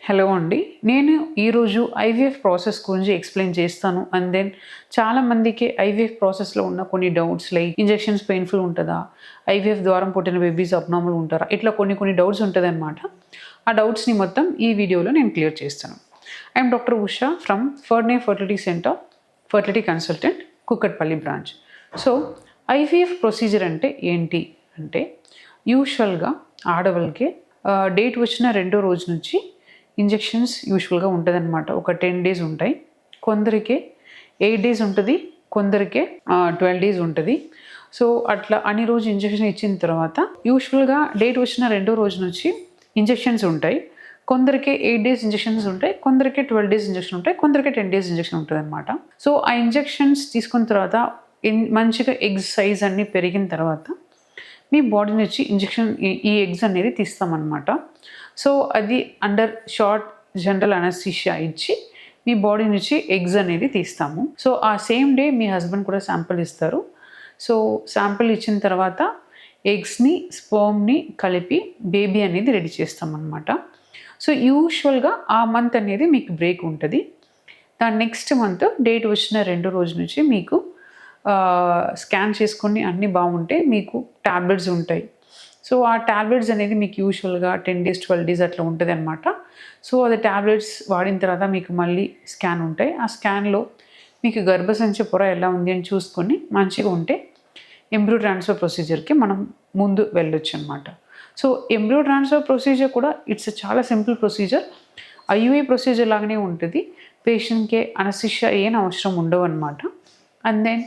Hello అండి, నేను ఈరోజు ఐవీఎఫ్ ప్రాసెస్ గురించి ఎక్స్ప్లెయిన్ చేస్తాను. అండ్ దెన్ చాలామందికి ఐవీఎఫ్ ప్రాసెస్లో ఉన్న కొన్ని డౌట్స్ లైక్ ఇంజెక్షన్స్ పెయిన్ఫుల్ ఉంటుందా, ఐవీఎఫ్ ద్వారా పుట్టిన బేబీస్ అబ్నార్మల్ ఉంటారా, ఇట్లా కొన్ని డౌట్స్ ఉంటుంది అనమాట. ఆ డౌట్స్ని మొత్తం ఈ వీడియోలో నేను క్లియర్ చేస్తాను. ఐఎమ్ డాక్టర్ ఉషా ఫ్రమ్ ఫర్నే fertility centre, fertility consultant, Kukatpally branch. So IVF procedure అంటే ఏంటి అంటే, యూజువల్గా ఆడవాళ్ళకి డేట్ వచ్చిన రెండో రోజు నుంచి ఇంజెక్షన్స్ యూజువల్గా ఉంటుంది అనమాట. ఒక 10 days ఉంటాయి, కొందరికి 8 days ఉంటుంది, కొందరికి 12 days ఉంటుంది. సో అట్లా అన్ని రోజు ఇంజెక్షన్ ఇచ్చిన తర్వాత యూజువల్గా డేట్ వచ్చిన రెండో రోజు నుంచి ఇంజెక్షన్స్ ఉంటాయి. కొందరికి 8 days ఇంజెక్షన్స్ ఉంటాయి, కొందరికి 12 days ఇంజెక్షన్ ఉంటాయి, కొందరికి 10 days ఇంజెక్షన్ ఉంటుంది అనమాట. సో ఆ ఇంజెక్షన్స్ తీసుకున్న తర్వాత మంచిగా ఎగ్స్ సైజ్ అన్నీ పెరిగిన తర్వాత మీ బాడీ నుంచి ఇంజెక్షన్ ఈ ఎగ్స్ అనేది తీస్తామన్నమాట. సో అది అండర్ షార్ట్ జనరల్ అనస్థీషియా ఇచ్చి మీ బాడీ నుంచి ఎగ్స్ అనేది తీస్తాము. సో ఆ సేమ్ డే మీ హస్బెండ్ కూడా శాంపిల్ ఇస్తారు. సో శాంపిల్ ఇచ్చిన తర్వాత ఎగ్స్ని స్పర్మ్ని కలిపి బేబీ అనేది రెడీ చేస్తామన్నమాట. సో యూజువల్గా ఆ మంత్ అనేది మీకు బ్రేక్ ఉంటుంది. దాని నెక్స్ట్ మంత్ డేట్ వచ్చిన రెండో రోజు నుంచి మీకు స్కాన్ చేసుకొని అన్నీ బాగుంటే మీకు ట్యాబ్లెట్స్ ఉంటాయి. సో ఆ ట్యాబ్లెట్స్ అనేది మీకు యూజువల్గా 10 days 12 days అట్లా ఉంటుంది అనమాట. సో అది ట్యాబ్లెట్స్ వాడిన తర్వాత మీకు మళ్ళీ స్కాన్ ఉంటాయి. ఆ స్కాన్లో మీకు గర్భసంచి పొర ఎలా ఉంది అని చూసుకొని మంచిగా ఉంటే ఎంబ్రియో ట్రాన్స్ఫర్ ప్రొసీజర్కి మనం ముందు వెళ్ళొచ్చు అనమాట. సో ఎంబ్రియో ట్రాన్స్ఫర్ ప్రొసీజర్ కూడా ఇట్స్ చాలా సింపుల్ ప్రొసీజర్. ఐయుఐ ప్రొసీజర్ లాగానే ఉంటుంది. పేషెంట్కి అనస్థీషియా ఏం అవసరం ఉండవు అనమాట. అండ్ దెన్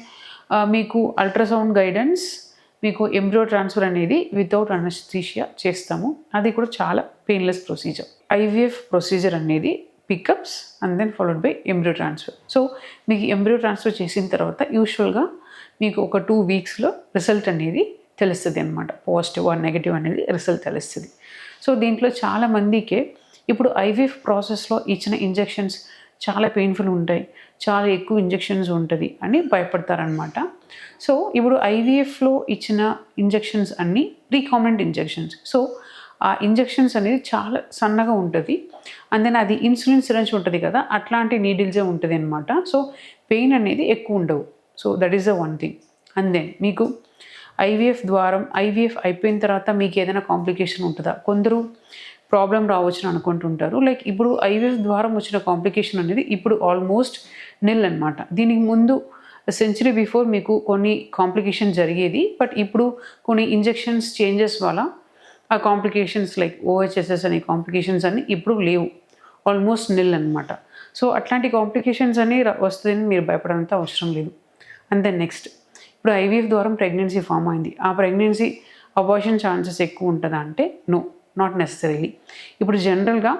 మీకు అల్ట్రాసౌండ్ గైడెన్స్, మీకు ఎంబ్రియో ట్రాన్స్ఫర్ అనేది వితౌట్ అనస్థీషియా చేస్తాము. అది కూడా చాలా పెయిన్లెస్ ప్రొసీజర్. ఐవీఎఫ్ ప్రొసీజర్ అనేది pickups and then followed by embryo transfer. So మీకు ఎంబ్రియో ట్రాన్స్ఫర్ చేసిన తర్వాత యూజువల్గా మీకు ఒక 2 weeksలో రిజల్ట్ అనేది తెలుస్తుంది అనమాట. పాజిటివ్ ఆర్ నెగిటివ్ అనేది రిజల్ట్ తెలుస్తుంది. సో దీంట్లో చాలామందికి ఇప్పుడు ఐవీఎఫ్ ప్రాసెస్లో ఇచ్చిన ఇంజెక్షన్స్ చాలా పెయిన్ఫుల్ ఉంటాయి, చాలా ఎక్కువ ఇంజెక్షన్స్ ఉంటుంది అని భయపడతారనమాట. సో ఇప్పుడు ఐవీఎఫ్లో ఇచ్చిన ఇంజెక్షన్స్ అన్నీ రీకాంబినెంట్ ఇంజెక్షన్స్. సో ఆ ఇంజెక్షన్స్ అనేది చాలా సన్నగా ఉంటుంది. అండ్ దెన్ అది ఇన్సులిన్ సిరంజ్ ఉంటుంది కదా, అట్లాంటి నీడిల్సే ఉంటుంది అనమాట. సో పెయిన్ అనేది ఎక్కువ ఉండవు. So that is the one thing. And then మీకు ఐవీఎఫ్ ద్వారా ఐవీఎఫ్ అయిపోయిన తర్వాత మీకు ఏదైనా కాంప్లికేషన్ ఉంటుందా, కొందరు ప్రాబ్లం రావచ్చని అనుకుంటుంటారు. లైక్ ఇప్పుడు ఐవీఎఫ్ ద్వారా వచ్చిన కాంప్లికేషన్ అనేది ఇప్పుడు ఆల్మోస్ట్ నిల్ అనమాట. దీనికి ముందు సెంచరీ బిఫోర్ మీకు కొన్ని కాంప్లికేషన్ జరిగేది, బట్ ఇప్పుడు కొన్ని ఇంజెక్షన్స్ చేంజెస్ వల్ల ఆ కాంప్లికేషన్స్ లైక్ ఓహెచ్ఎస్ఎస్ అనే కాంప్లికేషన్స్ అన్నీ ఇప్పుడు లేవు, ఆల్మోస్ట్ నిల్ అనమాట. సో అట్లాంటి కాంప్లికేషన్స్ అన్నీ వస్తుందని మీరు భయపడంత అవసరం లేదు. అండ్ దెన్ నెక్స్ట్, ఇప్పుడు ఐవీఎఫ్ ద్వారా ప్రెగ్నెన్సీ ఫామ్ అయింది, ఆ ప్రెగ్నెన్సీ అబార్షన్ ఛాన్సెస్ ఎక్కువ ఉంటుందా అంటే నో, నాట్ నెసెసరీలీ. ఇప్పుడు జనరల్గా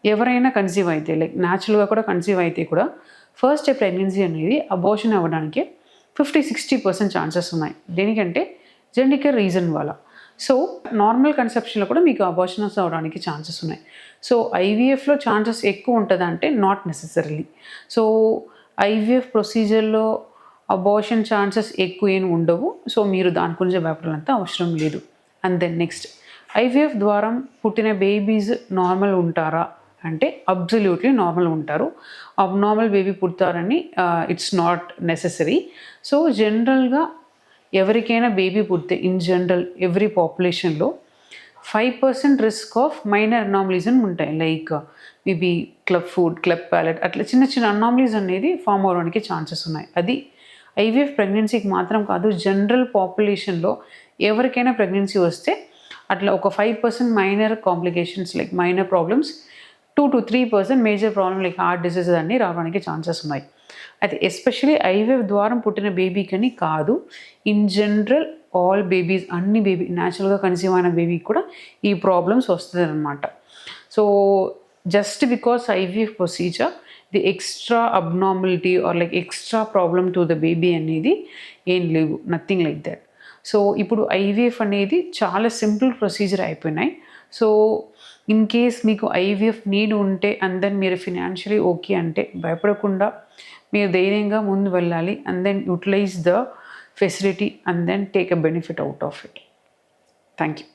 ఎవరైనా కన్సీవ్ అయితే లైక్ న్యాచురల్గా కూడా కన్సీవ్ అయితే కూడా ఫస్ట్ డే ప్రెగ్నెన్సీ అనేది అబార్షన్ అవ్వడానికి 50-60% ఛాన్సెస్ ఉన్నాయి. దేనికంటే జెనెటిక్ రీజన్ వల్ల. సో నార్మల్ కన్సెప్షన్లో కూడా మీకు అబార్షన్స్ అవ్వడానికి ఛాన్సెస్ ఉన్నాయి. సో ఐవీఎఫ్లో ఛాన్సెస్ ఎక్కువ ఉంటుందా అంటే నాట్ నెసెసరీలీ. సో ఐవీఎఫ్ ప్రొసీజర్లో అబార్షన్ ఛాన్సెస్ ఎక్కువ ఏమి ఉండవు. సో మీరు దాని గురించి భయపడాలంత అవసరం లేదు. అండ్ దెన్ నెక్స్ట్, ఐవీఎఫ్ ద్వారా పుట్టిన బేబీస్ నార్మల్ ఉంటారా అంటే అబ్సల్యూట్లీ నార్మల్ ఉంటారు. అబ్నార్మల్ బేబీ పుడతారని ఇట్స్ నాట్ నెసెసరీ. సో జనరల్గా ఎవరికైనా బేబీ పుడితే ఇన్ జనరల్ ఎవ్రీ పాపులేషన్లో 5% రిస్క్ ఆఫ్ మైనర్ అనామలీస్ అని ఉంటాయి. Like maybe club foot, club palate, అట్లా చిన్న అనామలీస్ అనేది ఫామ్ అవడానికి ఛాన్సెస్ ఉన్నాయి. అది ఐవీఎఫ్ ప్రెగ్నెన్సీకి మాత్రం కాదు, జనరల్ పాపులేషన్లో ఎవరికైనా ప్రెగ్నెన్సీ వస్తే అట్లా ఒక 5% minor complications like minor problems, 2-3% major problem like heart diseases అన్నీ రావడానికి ఛాన్సెస్ ఉన్నాయి. అయితే ఎస్పెషలీ ఐవీఎఫ్ ద్వారా పుట్టిన బేబీకని కాదు, ఇన్ జనరల్ ఆల్ బేబీస్, అన్ని బేబీ న్యాచురల్గా కన్సీవ్ అయిన బేబీకి కూడా ఈ ప్రాబ్లమ్స్ వస్తుంది అనమాట. So just because IVF procedure the extra abnormality or like extra problem to the baby అనేది ఏం లేవు, నథింగ్ లైక్ దట్. సో ఇప్పుడు ఐవీఎఫ్ అనేది చాలా సింపుల్ ప్రొసీజర్ అయిపోయినాయి. సో ఇన్ కేస్ మీకు ఐవీఎఫ్ నీడ్ ఉంటే అండ్ దెన్ మీరు ఫినాన్షియలీ ఓకే అంటే భయపడకుండా మీరు ధైర్యంగా ముందు వెళ్ళాలి. And then utilise the facility and then take a benefit out of it. Thank you.